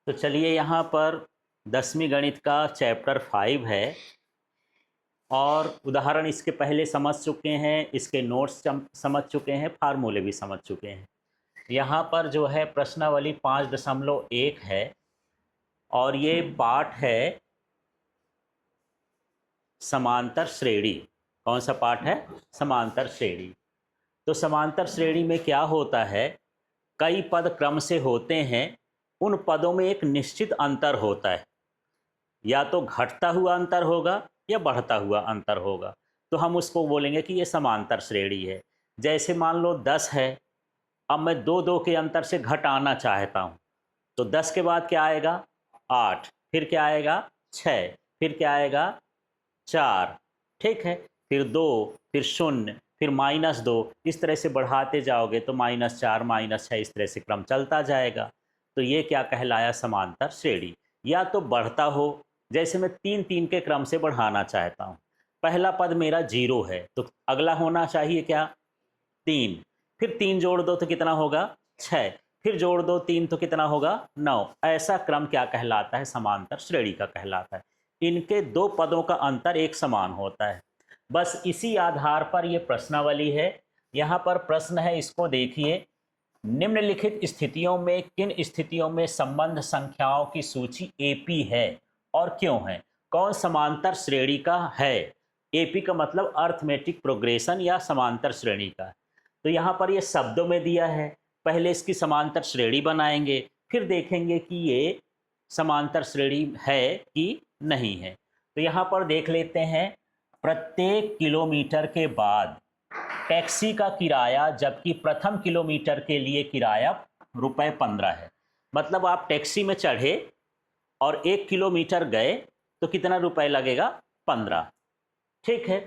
तो चलिए यहाँ पर 10वीं गणित का चैप्टर 5 है और उदाहरण इसके पहले समझ चुके हैं, इसके नोट्स समझ चुके हैं, फार्मूले भी समझ चुके हैं। यहाँ पर जो है प्रश्नावली 5.1 है और ये पाठ है समांतर श्रेणी। कौन सा पाठ है? समांतर श्रेणी। तो समांतर श्रेणी में क्या होता है, कई पद क्रम से होते हैं, उन पदों में एक निश्चित अंतर होता है, या तो घटता हुआ अंतर होगा या बढ़ता हुआ अंतर होगा। तो हम उसको बोलेंगे कि ये समांतर श्रेणी है। जैसे मान लो 10 है, अब मैं दो दो के अंतर से घटाना चाहता हूँ, तो 10 के बाद क्या आएगा? 8, फिर क्या आएगा? 6, फिर क्या आएगा? 4, ठीक है, फिर 2, फिर 0, फिर -2, इस तरह से बढ़ाते जाओगे तो -4, -6, इस तरह से क्रम चलता जाएगा। तो ये क्या कहलाया? समांतर श्रेणी। या तो बढ़ता हो, जैसे मैं 3 3 के क्रम से बढ़ाना चाहता हूँ। पहला पद मेरा 0 है तो अगला होना चाहिए क्या? 3, फिर 3 जोड़ दो तो कितना होगा? 6, फिर जोड़ दो 3 तो कितना होगा? 9। ऐसा क्रम क्या कहलाता है? समांतर श्रेणी का कहलाता है। इनके दो पदों का अंतर एक समान होता है। बस इसी आधार पर यह प्रश्नावली है। यहाँ पर प्रश्न है, इसको देखिए। निम्नलिखित स्थितियों में किन स्थितियों में संबंध संख्याओं की सूची एपी है और क्यों है? कौन समांतर श्रेणी का है? एपी का मतलब अर्थमेटिक प्रोग्रेशन या समांतर श्रेणी का। तो यहाँ पर ये शब्दों में दिया है। पहले इसकी समांतर श्रेणी बनाएंगे, फिर देखेंगे कि ये समांतर श्रेणी है कि नहीं है। तो यहाँ पर देख लेते हैं, प्रत्येक किलोमीटर के बाद टैक्सी का किराया, जबकि प्रथम किलोमीटर के लिए किराया ₹15 है। मतलब आप टैक्सी में चढ़े और 1 किलोमीटर गए तो कितना रुपए लगेगा? 15, ठीक है।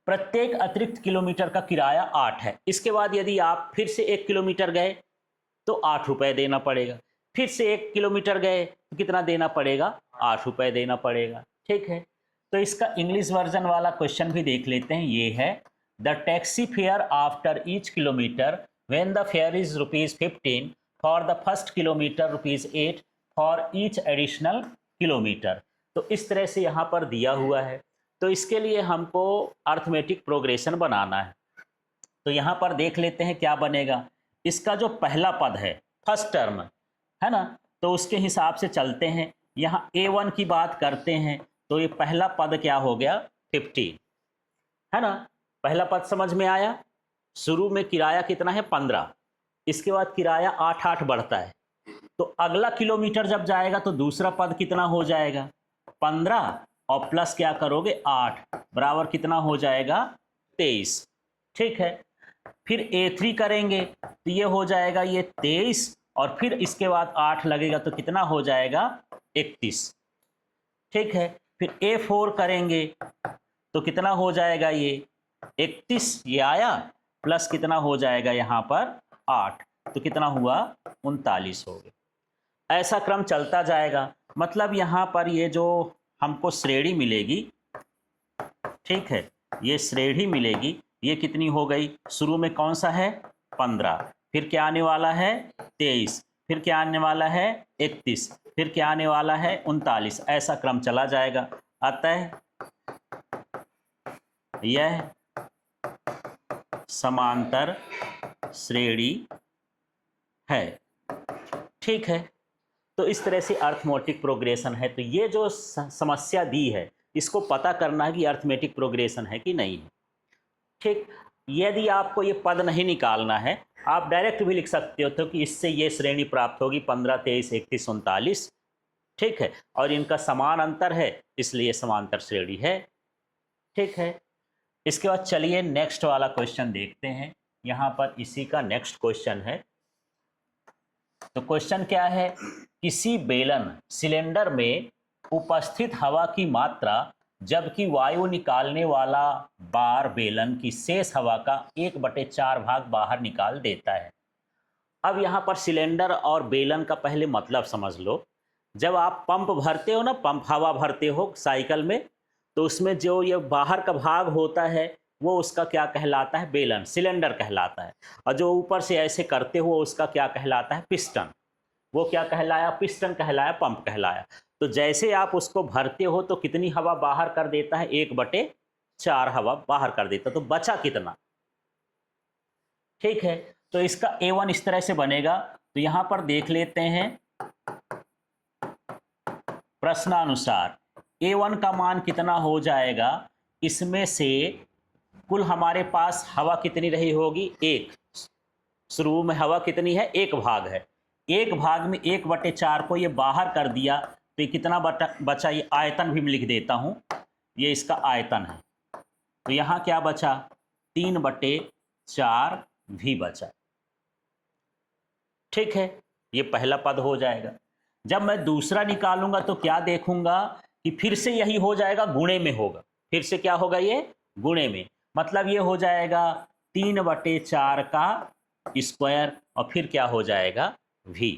प्रत्येक अतिरिक्त किलोमीटर का किराया 8 है। इसके बाद यदि आप फिर से 1 किलोमीटर गए तो 8 रुपए देना पड़ेगा। फिर से 1 किलोमीटर गए तो कितना देना पड़ेगा? 8 रुपए देना पड़ेगा, ठीक है। तो इसका इंग्लिश वर्जन वाला क्वेश्चन भी देख लेते हैं। ये है, the taxi fare after each kilometre when the fair is ₹15 for the first kilometre, ₹8 for each additional kilometre. तो इस तरह से यहाँ पर दिया हुआ है। तो इसके लिए हमको अर्थमेटिक प्रोग्रेशन बनाना है। तो यहाँ पर देख लेते हैं क्या बनेगा। इसका जो पहला पद है, फर्स्ट टर्म है ना, तो उसके हिसाब से चलते हैं। यहाँ A1 की बात करते हैं तो ये पहला पद क्या हो गया? 15, है ना। पहला पद समझ में आया। शुरू में किराया कितना है? 15। इसके बाद किराया 8 बढ़ता है। तो अगला किलोमीटर जब जाएगा तो दूसरा पद कितना हो जाएगा? 15 और प्लस क्या करोगे? 8 बराबर कितना हो जाएगा? 23, ठीक है। फिर A3 करेंगे तो ये हो जाएगा ये 23 और फिर इसके बाद 8 लगेगा तो कितना हो जाएगा? 31, ठीक है। फिर A4 करेंगे तो कितना हो जाएगा? ये 31 ये आया, प्लस कितना हो जाएगा यहाँ पर? 8, तो कितना हुआ? 39 हो गया। ऐसा क्रम चलता जाएगा। मतलब यहाँ पर ये जो हमको श्रेणी मिलेगी, ठीक है, ये श्रेणी मिलेगी। ये कितनी हो गई? शुरू में कौन सा है? 15, फिर क्या आने वाला है? 23, फिर क्या आने वाला है? 31, फिर क्या आने वाला है? 39। ऐसा क्रम चला जाएगा। अतः यह समांतर श्रेणी है, ठीक है। तो इस तरह से अर्थमेटिक प्रोग्रेशन है। तो ये जो समस्या दी है, इसको पता करना है कि अर्थमेटिक प्रोग्रेशन है कि नहीं है, ठीक। यदि आपको ये पद नहीं निकालना है, आप डायरेक्ट भी लिख सकते हो तो कि इससे ये श्रेणी प्राप्त होगी 15, 23, 31, 39, ठीक है। और इनका समान अंतर है, इसलिए समांतर श्रेणी है, ठीक है। इसके बाद चलिए नेक्स्ट वाला क्वेश्चन देखते हैं। यहाँ पर इसी का नेक्स्ट क्वेश्चन है। तो क्वेश्चन क्या है? किसी बेलन सिलेंडर में उपस्थित हवा की मात्रा, जबकि वायु निकालने वाला बार बेलन की शेष हवा का 1/4 भाग बाहर निकाल देता है। अब यहाँ पर सिलेंडर और बेलन का पहले मतलब समझ लो। जब आप पंप भरते हो ना, पंप हवा भरते हो साइकिल में, तो उसमें जो ये बाहर का भाग होता है वो उसका क्या कहलाता है? बेलन, सिलेंडर कहलाता है। और जो ऊपर से ऐसे करते हो उसका क्या कहलाता है? पिस्टन, वो क्या कहलाया, पिस्टन कहलाया, पंप कहलाया। तो जैसे आप उसको भरते हो तो कितनी हवा बाहर कर देता है, 1/4 हवा बाहर कर देता, तो बचा कितना। ठीक है, तो इसका A1 इस तरह से बनेगा। तो यहां पर देख लेते हैं प्रश्नानुसार A1 का मान कितना हो जाएगा, इसमें से कुल हमारे पास हवा कितनी रही होगी, 1। शुरू में हवा कितनी है, 1 भाग है। 1 भाग में 1/4 को ये बाहर कर दिया, तो ये कितना बचा, ये आयतन भी मैं लिख देता हूं, ये इसका आयतन है। तो यहाँ क्या बचा, 3/4 भी बचा। ठीक है, ये पहला पद हो जाएगा। जब मैं दूसरा निकालूंगा तो क्या देखूंगा कि फिर से यही हो जाएगा, गुणे में होगा। फिर से क्या होगा, ये गुणे में, मतलब ये हो जाएगा 3/4 का स्क्वायर, और फिर क्या हो जाएगा, v।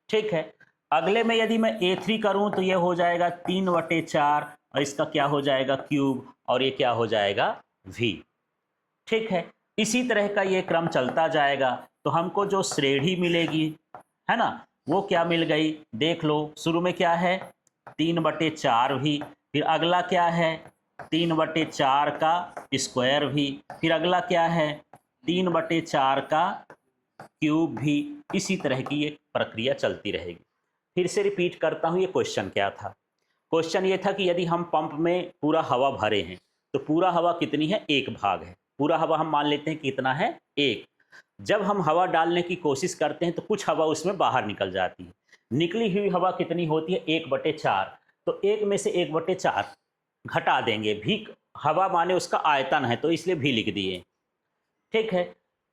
ठीक है, अगले में यदि मैं A3 करूं तो ये हो जाएगा 3/4, और इसका क्या हो जाएगा, क्यूब, और ये क्या हो जाएगा, v। ठीक है, इसी तरह का ये क्रम चलता जाएगा। तो हमको जो श्रेणी मिलेगी, है ना, वो क्या मिल गई, देख लो। शुरू में क्या है, 3/4 भी, फिर अगला क्या है, 3/4 का स्क्वायर भी, फिर अगला क्या है, 3/4 का क्यूब भी। इसी तरह की ये प्रक्रिया चलती रहेगी। फिर से रिपीट करता हूँ, ये क्वेश्चन क्या था। क्वेश्चन ये था कि यदि हम पंप में पूरा हवा भरे हैं तो पूरा हवा कितनी है, 1 भाग है। पूरा हवा हम मान लेते हैं कितना है, 1। जब हम हवा डालने की कोशिश करते हैं तो कुछ हवा उसमें बाहर निकल जाती है। निकली हुई हवा कितनी होती है, 1/4। तो 1 में से 1/4 घटा देंगे, भी हवा माने उसका आयतन है, तो इसलिए भी लिख दिए। ठीक है,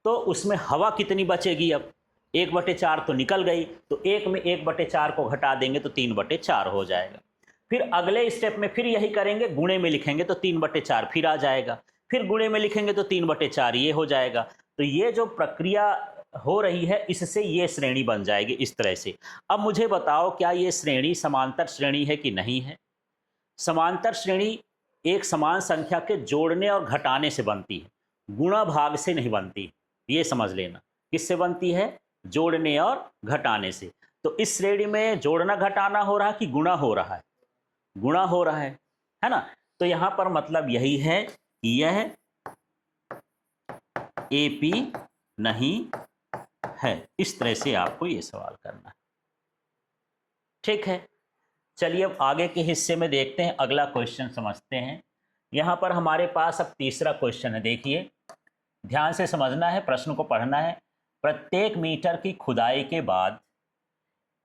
तो उसमें हवा कितनी बचेगी, अब 1/4 तो निकल गई, तो 1 में 1/4 को घटा देंगे तो 3/4 हो जाएगा। फिर अगले स्टेप में फिर यही करेंगे, गुणे में लिखेंगे तो 3/4 फिर आ जाएगा, फिर गुणे में लिखेंगे तो 3/4 ये हो जाएगा। तो ये जो प्रक्रिया हो रही है, इससे ये श्रेणी बन जाएगी इस तरह से। अब मुझे बताओ, क्या ये श्रेणी समांतर श्रेणी है कि नहीं है। समांतर श्रेणी एक समान संख्या के जोड़ने और घटाने से बनती है, गुणा भाग से नहीं बनती। ये समझ लेना, किससे बनती है, जोड़ने और घटाने से। तो इस श्रेणी में जोड़ना घटाना हो रहा है कि गुणा हो रहा है, गुणा हो रहा है ना। तो यहां पर मतलब यही है कि यह AP नहीं है। इस तरह से आपको ये सवाल करना है। ठीक है, चलिए अब आगे के हिस्से में देखते हैं, अगला क्वेश्चन समझते हैं। यहां पर हमारे पास अब तीसरा क्वेश्चन है, देखिए ध्यान से समझना है, प्रश्न को पढ़ना है। प्रत्येक मीटर की खुदाई के बाद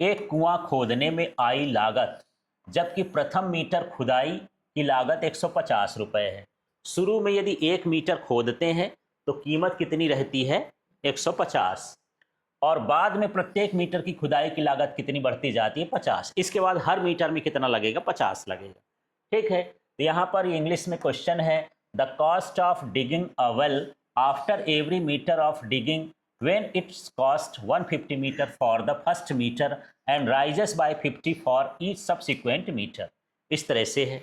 एक कुआं खोदने में आई लागत, जबकि प्रथम मीटर खुदाई की लागत 150 रुपये है। शुरू में यदि 1 मीटर खोदते हैं तो कीमत कितनी रहती है, 150, और बाद में प्रत्येक मीटर की खुदाई की लागत कितनी बढ़ती जाती है, 50। इसके बाद हर मीटर में कितना लगेगा, 50 लगेगा। ठीक है, तो यहाँ पर इंग्लिश में क्वेश्चन है, the cost of digging a well after every metre of digging when its cost 150 meter for the first meter and rises by 50 for each subsequent meter। इस तरह से है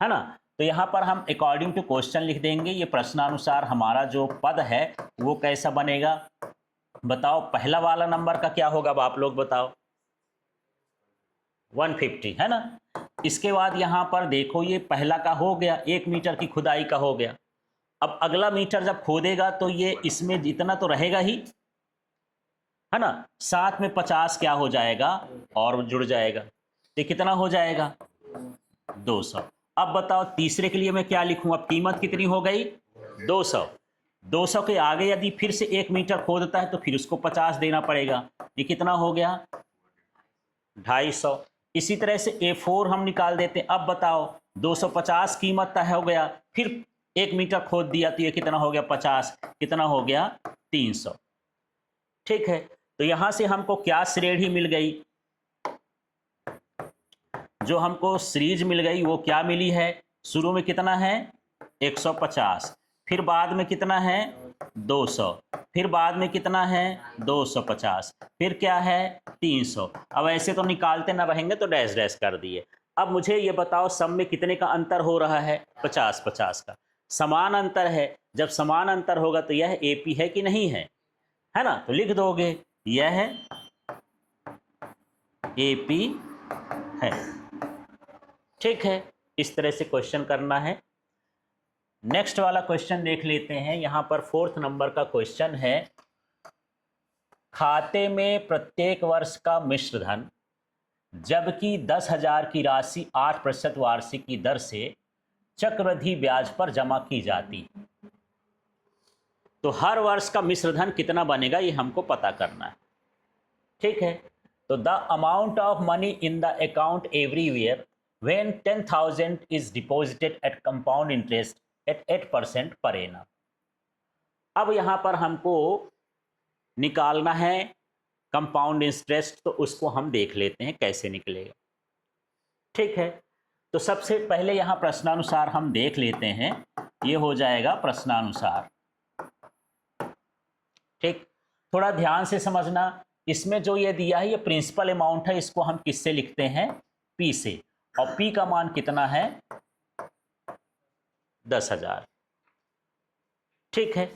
ना। तो यहाँ पर हम अकॉर्डिंग टू क्वेश्चन लिख देंगे। ये प्रश्नानुसार हमारा जो पद है वो कैसा बनेगा, बताओ। पहला वाला नंबर का क्या होगा, अब आप लोग बताओ, 150 है ना। इसके बाद यहाँ पर देखो, ये पहला का हो गया, 1 मीटर की खुदाई का हो गया। अब अगला मीटर जब खोदेगा तो ये इसमें जितना तो रहेगा ही, है ना, साथ में 50 क्या हो जाएगा और जुड़ जाएगा, तो कितना हो जाएगा, 200। अब बताओ तीसरे के लिए मैं क्या लिखूं, अब कीमत कितनी हो गई, 200। 200 के आगे यदि फिर से 1 मीटर खोदता है तो फिर उसको 50 देना पड़ेगा, ये कितना हो गया, 250। इसी तरह से A4 हम निकाल देते हैं। अब बताओ 250 कीमत तय हो गया, फिर 1 मीटर खोद दिया तो ये कितना हो गया, 50, कितना हो गया, 300। ठीक है, तो यहां से हमको क्या श्रेणी मिल गई, जो हमको सीरीज मिल गई वो क्या मिली है, शुरू में कितना है, 150, फिर बाद में कितना है, 200, फिर बाद में कितना है, 250, फिर क्या है, 300। अब ऐसे तो निकालते ना रहेंगे तो डैश डैश कर दिए। अब मुझे ये बताओ सब में कितने का अंतर हो रहा है, 50-50 का। समान अंतर है, जब समान अंतर होगा तो यह AP है कि नहीं है, है ना। तो लिख दोगे यह AP है। ठीक है, इस तरह से क्वेश्चन करना है। नेक्स्ट वाला क्वेश्चन देख लेते हैं। यहाँ पर 4th नंबर का क्वेश्चन है, खाते में प्रत्येक वर्ष का मिश्र धन जबकि 10,000 की राशि 8% वार्षिक की दर से चक्रवृद्धि ब्याज पर जमा की जाती। तो हर वर्ष का मिश्र धन कितना बनेगा ये हमको पता करना है। ठीक है, तो the amount of money in the account every year when 10,000 is deposited at compound interest at 8% per annum. अब यहाँ पर हमको निकालना है कंपाउंड इंटरेस्ट, तो उसको हम देख लेते हैं कैसे निकलेगा। ठीक है, तो सबसे पहले यहाँ प्रश्नानुसार हम देख लेते हैं, ये हो जाएगा प्रश्नानुसार। ठीक, थोड़ा ध्यान से समझना, इसमें जो ये दिया है ये प्रिंसिपल अमाउंट है, इसको हम किससे लिखते हैं, P से, और P का मान कितना है 10,000। ठीक है,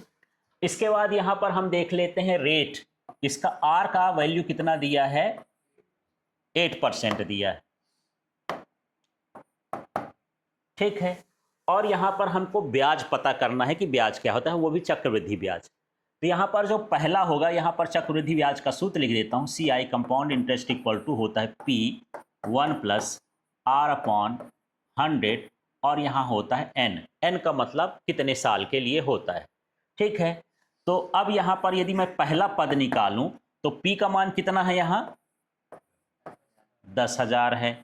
इसके बाद यहां पर हम देख लेते हैं रेट, इसका R का वैल्यू कितना दिया है 8% दिया है। ठीक है, और यहां पर हमको ब्याज पता करना है कि ब्याज क्या होता है, वो भी चक्रवृद्धि ब्याज। तो यहाँ पर जो पहला होगा, यहाँ पर चक्रवृद्धि ब्याज का सूत्र लिख देता हूँ, CI compound interest equal to होता है P1 + R/100, और यहाँ होता है N का मतलब कितने साल के लिए होता है। ठीक है, तो अब यहाँ पर यदि मैं पहला पद निकालूं तो P का मान कितना है, यहाँ 10,000 है।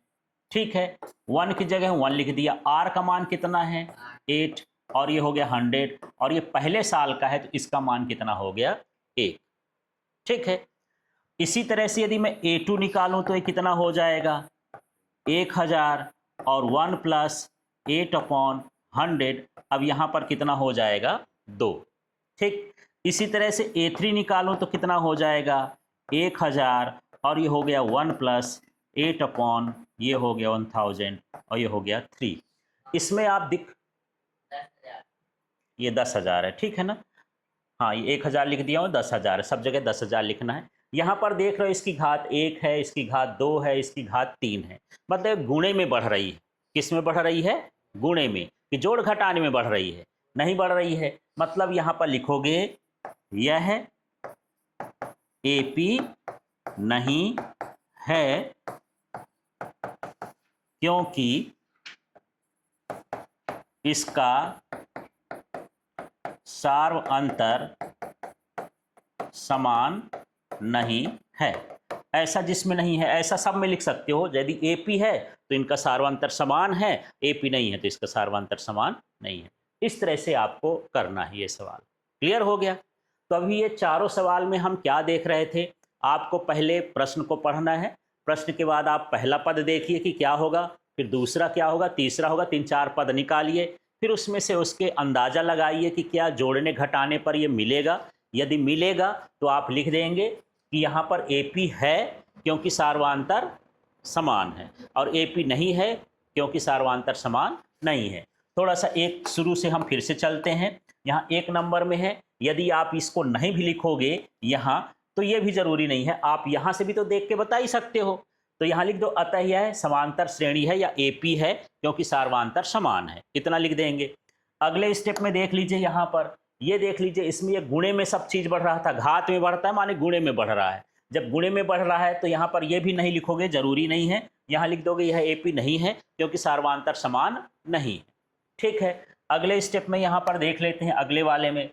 ठीक है, 1 की जगह 1 लिख दिया। R का मान कितना है 8, और ये हो गया 100, और ये पहले साल का है तो इसका मान कितना हो गया 1। ठीक है, इसी तरह से यदि मैं A2 निकालूं तो ये कितना हो जाएगा 1000, और 1 + 8/100, अब यहाँ पर कितना हो जाएगा 2। ठीक, इसी तरह से A3 निकालूं तो कितना हो जाएगा 1000, और ये हो गया 1 + 8/, ये हो गया 1000, और ये हो गया 3। इसमें आप ये 10,000 है। ठीक है ना, हाँ, ये 1000 लिख दिया हूँ, 10,000 है, सब जगह 10,000 लिखना है। यहाँ पर देख रहे हो इसकी घात 1 है, इसकी घात 2 है, इसकी घात 3 है, मतलब गुणे में बढ़ रही है। किस में बढ़ रही है, गुणे में, कि जोड़ घटाने में बढ़ रही है, नहीं बढ़ रही है। मतलब यहाँ पर लिखोगे यह AP नहीं है क्योंकि इसका सार्व अंतर समान नहीं है। ऐसा जिसमें नहीं है, ऐसा सब में लिख सकते हो। यदि AP है तो इनका सार्वांतर समान है, AP नहीं है तो इसका सार्वांतर समान नहीं है। इस तरह से आपको करना है ये सवाल। क्लियर हो गया? तो अभी ये चारों सवाल में हम क्या देख रहे थे, आपको पहले प्रश्न को पढ़ना है, प्रश्न के बाद आप पहला पद देखिए कि क्या होगा, फिर दूसरा क्या होगा, तीसरा होगा, 3-4 पद निकालिए, फिर उसमें से उसके अंदाज़ा लगाइए कि क्या जोड़ने घटाने पर ये मिलेगा। यदि मिलेगा तो आप लिख देंगे कि यहाँ पर AP है क्योंकि सार्वांतर समान है, और AP नहीं है क्योंकि सार्वांतर समान नहीं है। थोड़ा सा एक शुरू से हम फिर से चलते हैं। यहाँ 1 नंबर में है, यदि आप इसको नहीं भी लिखोगे यहाँ तो ये भी जरूरी नहीं है, आप यहाँ से भी तो देख के बता ही सकते हो। तो यहाँ लिख दो अतः यह समांतर श्रेणी है या AP है क्योंकि सार्वांतर समान है, इतना लिख देंगे। अगले स्टेप में देख लीजिए, यहाँ पर ये देख लीजिए, इसमें ये गुणे में सब चीज़ बढ़ रहा था, घात में बढ़ता है माने गुणे में बढ़ रहा है। जब गुणे में बढ़ रहा है तो यहाँ पर ये भी नहीं लिखोगे, जरूरी नहीं है, यहाँ लिख दोगे यह AP नहीं है क्योंकि सार्वांतर समान नहीं है। ठीक है, अगले स्टेप में यहाँ पर देख लेते हैं। अगले वाले में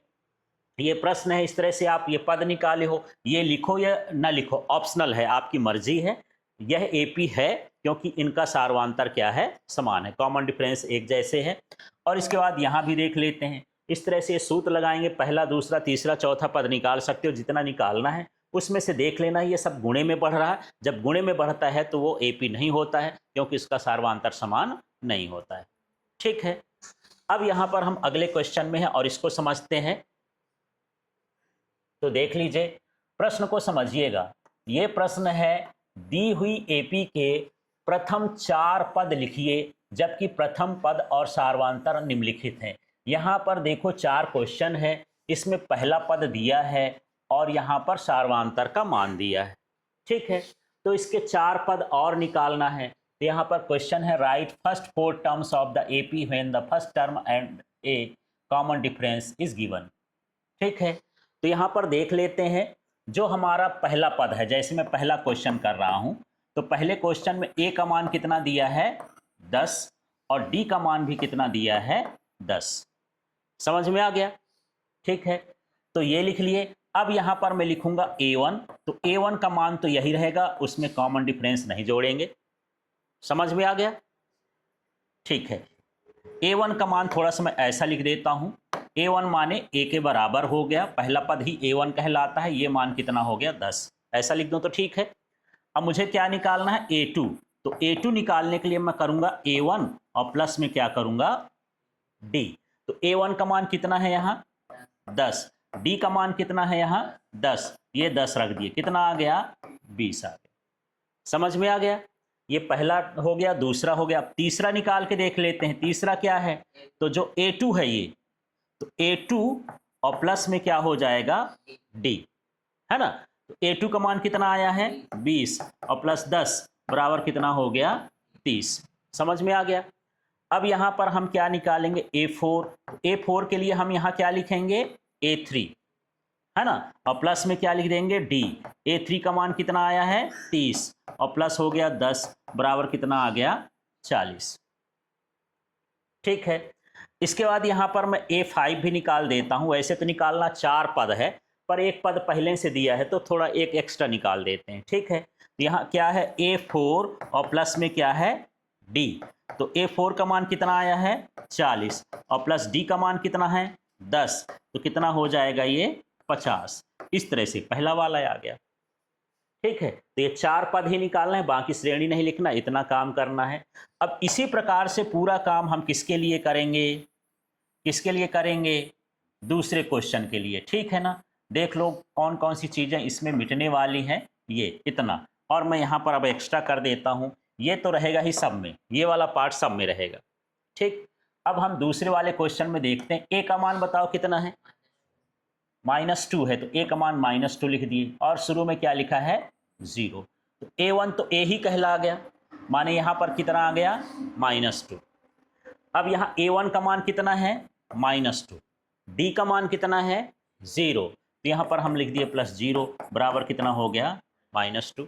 ये प्रश्न है, इस तरह से आप ये पद निकाले हो, ये लिखो या ना लिखो, ऑप्शनल है, आपकी मर्जी है। यह AP है क्योंकि इनका सार्वांतर क्या है, समान है, कॉमन डिफरेंस एक जैसे है। और इसके बाद यहाँ भी देख लेते हैं, इस तरह से सूत्र लगाएंगे, पहला, दूसरा, तीसरा, चौथा पद निकाल सकते हो, जितना निकालना है उसमें से देख लेना। ये सब गुणे में बढ़ रहा है, जब गुणे में बढ़ता है तो वो AP नहीं होता है क्योंकि इसका सार्वांतर समान नहीं होता है। ठीक है, अब यहाँ पर हम अगले क्वेश्चन में हैं और इसको समझते हैं। तो देख लीजिए, प्रश्न को समझिएगा। ये प्रश्न है, दी हुई AP के प्रथम 4 पद लिखिए जबकि प्रथम पद और सार्वांतर निम्नलिखित हैं। यहाँ पर देखो 4 क्वेश्चन है, इसमें पहला पद दिया है और यहाँ पर सार्वांतर का मान दिया है। ठीक है, तो इसके 4 पद और निकालना है। तो यहाँ पर क्वेश्चन है right first 4 terms of the AP when the first term and A common difference is given. ठीक है, तो यहाँ पर देख लेते हैं जो हमारा पहला पद है, जैसे मैं पहला क्वेश्चन कर रहा हूँ तो पहले क्वेश्चन में ए का मान कितना दिया है 10 और डी का मान भी कितना दिया है 10। समझ में आ गया? ठीक है, तो ये लिख लिए। अब यहाँ पर मैं लिखूंगा a1, तो a1 का मान तो यही रहेगा, उसमें कॉमन डिफरेंस नहीं जोड़ेंगे। समझ में आ गया? ठीक है, a1 का मान थोड़ा सा मैं ऐसा लिख देता हूँ, a1 माने a के बराबर हो गया, पहला पद ही a1 कहलाता है, ये मान कितना हो गया 10, ऐसा लिख दूँ तो ठीक है। अब मुझे क्या निकालना है a2, तो a2 निकालने के लिए मैं करूँगा a1 और प्लस में क्या करूँगा d। तो a1 का मान कितना है यहाँ 10, डी का मान कितना है यहाँ 10, ये 10 रख दिए, कितना आ गया 20 आ गया। समझ में आ गया? ये पहला हो गया, दूसरा हो गया। अब तीसरा निकाल के देख लेते हैं, तीसरा क्या है, तो जो a2 है ये, तो a2 और प्लस में क्या हो जाएगा d, है ना। तो a2 का मान कितना आया है 20 और प्लस 10 बराबर कितना हो गया 30। समझ में आ गया? अब यहाँ पर हम क्या निकालेंगे a4, a4 के लिए हम यहाँ क्या लिखेंगे a3, है ना, और प्लस में क्या लिख देंगे d। a3 का मान कितना आया है 30 और प्लस हो गया 10 बराबर कितना आ गया 40। ठीक है, इसके बाद यहाँ पर मैं a5 भी निकाल देता हूँ। वैसे तो निकालना 4 पद है, पर एक पद पहले से दिया है तो थोड़ा एक एक्स्ट्रा निकाल देते हैं। ठीक है, यहाँ क्या है a4 और प्लस में क्या है d, तो a4 का मान कितना आया है 40 और प्लस d का मान कितना है 10, तो कितना हो जाएगा ये 50। इस तरह से पहला वाला आ गया। ठीक है, तो ये 4 पद ही निकालना है, बाकी श्रेणी नहीं लिखना, इतना काम करना है। अब इसी प्रकार से पूरा काम हम किसके लिए करेंगे, किसके लिए करेंगे, दूसरे क्वेश्चन के लिए। ठीक है ना, देख लो कौन कौन सी चीज़ें इसमें मिटने वाली हैं, ये इतना, और मैं यहाँ पर अब एक्स्ट्रा कर देता हूँ, ये तो रहेगा ही सब में, ये वाला पार्ट सब में रहेगा। ठीक, अब हम दूसरे वाले क्वेश्चन में देखते हैं। ए का मान बताओ कितना है -2 है, तो ए का मान -2 लिख दिए और शुरू में क्या लिखा है 0। तो a1 तो a ही कहला गया, माने यहाँ पर कितना आ गया -2। अब यहाँ a1 का मान कितना है -2, d का मान कितना है 0, तो यहाँ पर हम लिख दिए +0 बराबर कितना हो गया -2।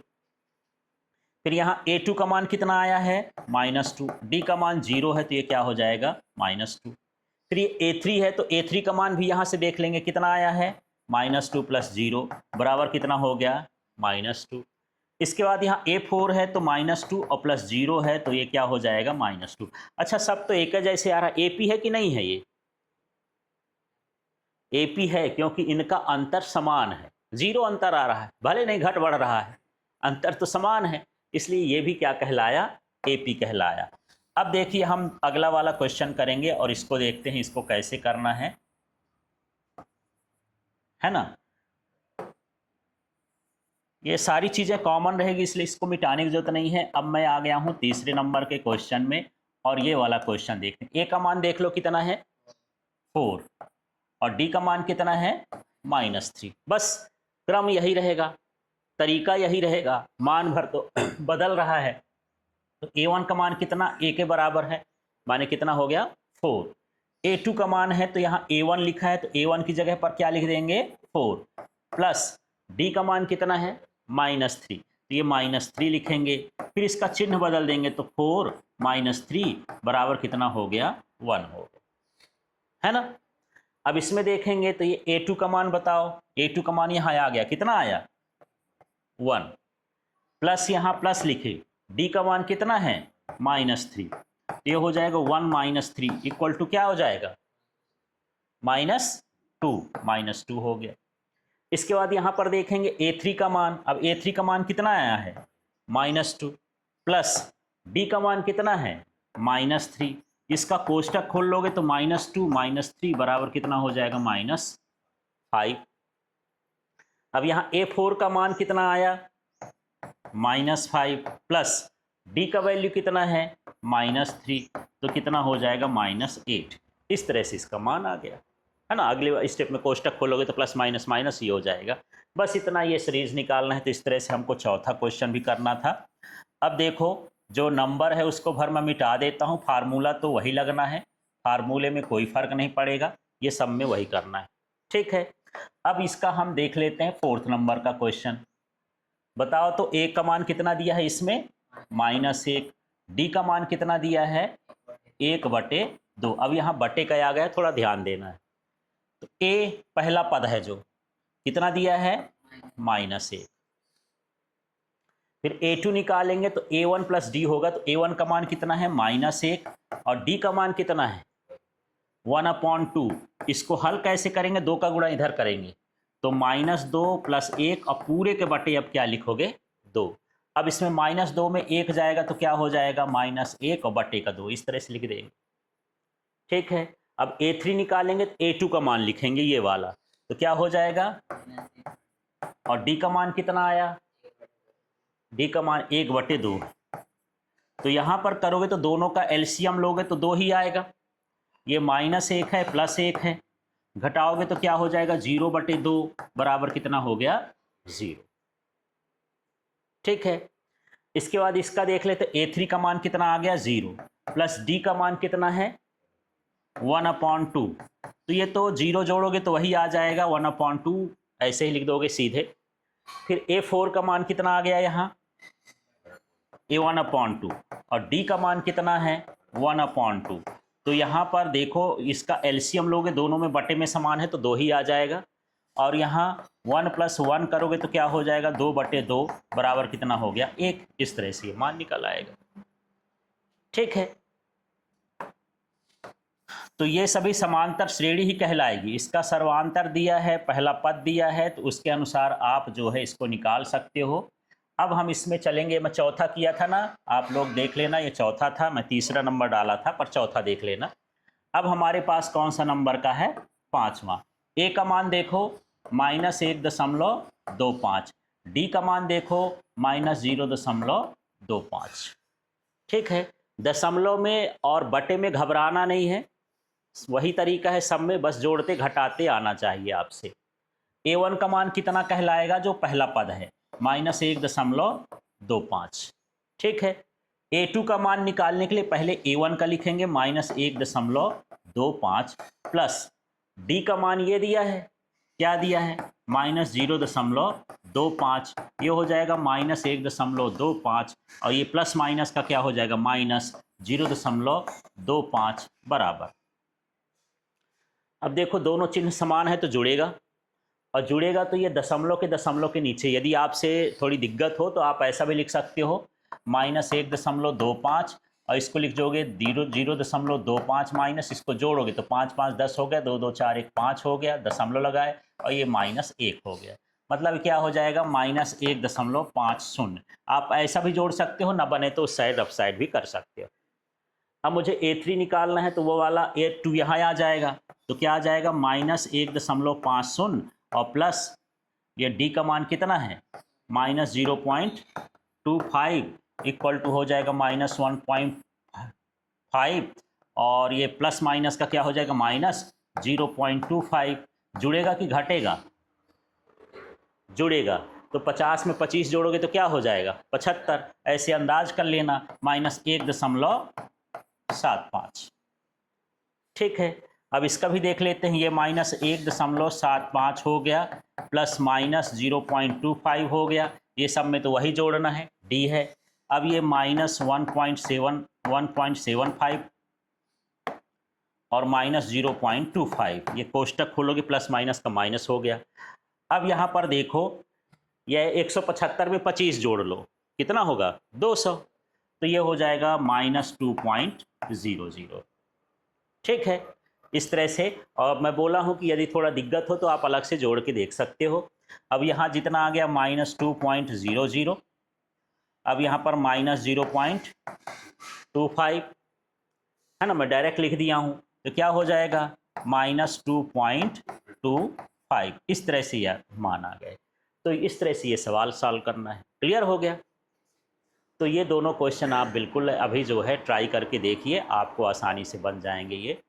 फिर यहाँ a2 का मान कितना आया है -2, d का मान 0 है तो ये क्या हो जाएगा -2। फिर ये a3 है, तो a3 का मान भी यहाँ से देख लेंगे कितना आया है -2 + 0 बराबर कितना हो गया -2। इसके बाद यहाँ a4 है, तो -2 और +0 है तो ये क्या हो जाएगा -2। अच्छा, सब तो एक जैसे आ रहा है, AP है कि नहीं है, ये AP है क्योंकि इनका अंतर समान है, 0 अंतर आ रहा है, भले नहीं घट बढ़ रहा है, अंतर तो समान है, इसलिए ये भी क्या कहलाया AP कहलाया। अब देखिए हम अगला वाला क्वेश्चन करेंगे और इसको देखते हैं इसको कैसे करना है ना। ये सारी चीज़ें कॉमन रहेगी इसलिए इसको मिटाने की जरूरत नहीं है। अब मैं आ गया हूँ तीसरे नंबर के क्वेश्चन में और ये वाला क्वेश्चन देखते हैं। ए का मान देख लो कितना है 4 और डी का मान कितना है -3। बस क्रम यही रहेगा, तरीका यही रहेगा, मान भर तो बदल रहा है। तो a1 का मान कितना a के बराबर है, माने कितना हो गया 4। a2 का मान है तो यहाँ a1 लिखा है तो a1 की जगह पर क्या लिख देंगे 4 प्लस d का मान कितना है -3, तो ये -3 लिखेंगे। फिर इसका चिन्ह बदल देंगे तो 4 - 3 बराबर कितना हो गया 1 हो गया, है ना। अब इसमें देखेंगे तो ये a2 का मान बताओ, a2 का मान यहाँ आ गया, कितना आया 1 प्लस यहाँ प्लस लिखे, d का मान कितना है -3, ये हो जाएगा 1 - 3 इक्वल टू क्या हो जाएगा -2 हो गया। इसके बाद यहाँ पर देखेंगे a3 का मान, अब a3 का मान कितना आया है -2 प्लस d का मान कितना है -3, इसका कोष्टक खोल लोगे तो -2 - 3 बराबर कितना हो जाएगा -5। अब यहाँ a4 का मान कितना आया -5 प्लस d का वैल्यू कितना है -3, तो कितना हो जाएगा -8। इस तरह से इसका मान आ गया। है ना। अगले स्टेप में कोष्टक खोलोगे तो प्लस माइनस माइनस ही हो जाएगा। बस इतना ये सीरीज निकालना है। तो इस तरह से हमको चौथा क्वेश्चन भी करना था। अब देखो जो नंबर है उसको भर मैं मिटा देता हूँ, फार्मूला तो वही लगना है, फार्मूले में कोई फर्क नहीं पड़ेगा, ये सब में वही करना है। ठीक है, अब इसका हम देख लेते हैं फोर्थ नंबर का क्वेश्चन। बताओ तो ए का मान कितना दिया है इसमें, -1। डी का मान कितना दिया है, 1/2। अब यहाँ बटे का आ गया, थोड़ा ध्यान देना है। तो ए पहला पद है जो कितना दिया है, -1। फिर A2 निकालेंगे तो A1 प्लस डी होगा। तो A1 का मान कितना है, -1, और D का मान कितना है, 1/2। इसको हल कैसे करेंगे, 2 का गुणा इधर करेंगे तो -2 + 1, और पूरे के बटे अब क्या लिखोगे, 2। अब इसमें -2 में 1 जाएगा तो क्या हो जाएगा, -1 और बटे का 2, इस तरह से लिख देंगे। ठीक है, अब A3 निकालेंगे तो A2 का मान लिखेंगे ये वाला, तो क्या हो जाएगा, और D का मान कितना आया, D का मान 1/2। तो यहाँ पर करोगे तो दोनों का एलसीएम लोगे तो 2 ही आएगा। ये -1 है +1 है, घटाओगे तो क्या हो जाएगा, 0/2 बराबर कितना हो गया, 0। ठीक है, इसके बाद इसका देख लेते, A3 का मान कितना आ गया, 0, प्लस D का मान कितना है, 1/2। तो ये तो 0 जोड़ोगे तो वही आ जाएगा 1/2, ऐसे ही लिख दोगे सीधे। फिर A4 का मान कितना आ गया यहाँ, A1/2, और D का मान कितना है, 1/2। तो यहाँ पर देखो इसका एलसीएम लोगे, दोनों में बटे में समान है तो 2 ही आ जाएगा, और यहाँ 1 + 1 करोगे तो क्या हो जाएगा, 2/2 बराबर कितना हो गया, 1। इस तरह से ये मान निकल आएगा। ठीक है, तो ये सभी समांतर श्रेणी ही कहलाएगी। इसका सर्वांतर दिया है, पहला पद दिया है, तो उसके अनुसार आप जो है इसको निकाल सकते हो। अब हम इसमें चलेंगे, मैं चौथा किया था ना, आप लोग देख लेना, ये चौथा था, मैं तीसरा नंबर डाला था, पर चौथा देख लेना। अब हमारे पास कौन सा नंबर का है, 5वां। ए का मान देखो -1.25, डी का मान देखो -0.25। ठीक है, दशमलव में और बटे में घबराना नहीं है, वही तरीका है सब में, बस जोड़ते घटाते आना चाहिए आपसे। A1 का मान कितना कहलाएगा, जो पहला पद है, -1.25। ठीक है, A2 का मान निकालने के लिए पहले A1 का लिखेंगे -1.25, प्लस D का मान ये दिया है, क्या दिया है, -0.25। ये हो जाएगा -1.25, और ये प्लस माइनस का क्या हो जाएगा, -0.25 बराबर। अब देखो दोनों चिन्ह समान है तो जुड़ेगा, और जुड़ेगा तो ये दशमलव के नीचे, यदि आपसे थोड़ी दिक्कत हो तो आप ऐसा भी लिख सकते हो -1.25, और इसको लिख दोगे 0.25 माइनस, इसको जोड़ोगे तो 5 5 10 हो गया, 2 2 4 1 5 हो गया, दशमलव लगाए और ये -1 हो गया, मतलब क्या हो जाएगा, -1.50। आप ऐसा भी जोड़ सकते हो, ना बने तो उस साइड रफ साइड भी कर सकते हो। अब मुझे A3 निकालना है, तो वो वाला A2 यहाँ आ जाएगा, तो क्या आ जाएगा, -1.50, और प्लस ये D का मान कितना है, -0.25, इक्वल टू हो जाएगा -1.5, और ये प्लस माइनस का क्या हो जाएगा, -0.25। जुड़ेगा कि घटेगा, जुड़ेगा, तो 50 में 25 जोड़ोगे तो क्या हो जाएगा, 75। ऐसे अंदाज कर लेना, -1.75। ठीक है, अब इसका भी देख लेते हैं, ये -1.75 हो गया, प्लस -0.25 हो गया, ये सब में तो वही जोड़ना है, D है। अब ये -1.75 और -0.25, ये कोष्टक खोलोगे, प्लस माइनस का माइनस हो गया। अब यहाँ पर देखो, यह 175 में 25 जोड़ लो, कितना होगा, 200, तो ये हो जाएगा -2.00। ठीक है, इस तरह से। और मैं बोला हूँ कि यदि थोड़ा दिक्कत हो तो आप अलग से जोड़ के देख सकते हो। अब यहाँ जितना आ गया -2.00, अब यहाँ पर -0.25 है ना, मैं डायरेक्ट लिख दिया हूँ, तो क्या हो जाएगा, -2.25। इस तरह से यह मान आ गए। तो इस तरह से ये सवाल सॉल्व करना है। क्लियर हो गया। तो ये दोनों क्वेश्चन आप बिल्कुल अभी जो है ट्राई करके देखिए, आपको आसानी से बन जाएंगे ये।